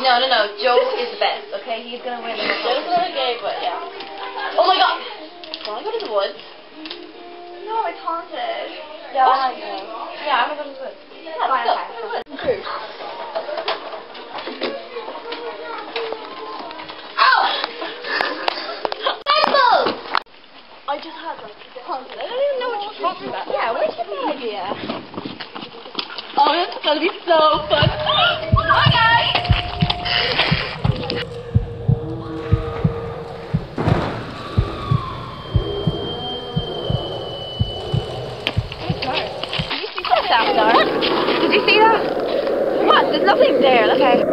No. Joe is the best, okay? He's gonna win. Joe's a little gay, but yeah. Oh my god! Wanna go to the woods? No, it's haunted. Yeah, What? I want to go. Yeah, I'm gonna go to the woods. Yeah, let's go. Good. Ow! Apple! I just had like haunted. I don't even know what you're talking about. Yeah, where'd you get that idea? Oh, this is gonna be so fun. Hi guys! What? Did you see that? What? There's nothing there. Okay.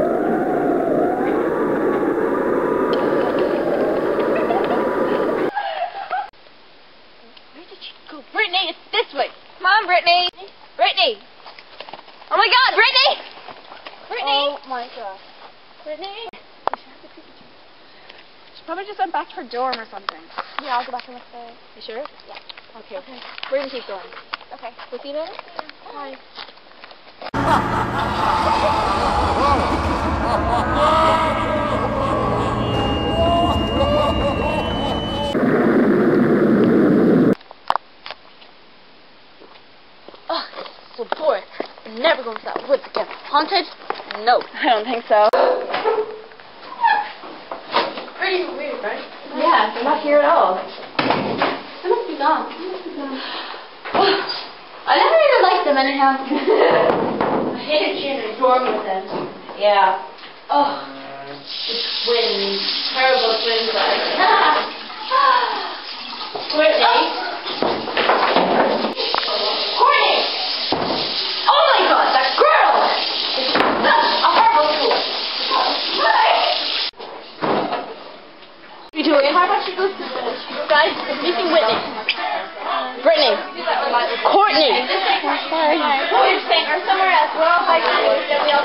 Where did she go? Brittany, it's this way. Come on, Brittany. Brittany. Oh my God, Brittany. Brittany. Oh my God. Brittany. She probably just went back to her dorm or something. Yeah, I'll go back and look there. You sure? Yeah. Okay. We're gonna keep going. Okay. We'll see you later. Bye. Oh, this is so boring. I'm never going to that woods again. Haunted? No. I don't think so. Pretty weird, right? Yeah, they're not here at all. They must be gone. I never even liked them anyhow. I hated sharing a dorm with them. Yeah. Oh, the twins. Terrible twins, guys. Courtney. Courtney! Oh my god, that girl! Is such a horrible fool. You do it. How about she goes to guys, meeting Whitney. Brittany. Courtney. Or somewhere else. We're all like, we all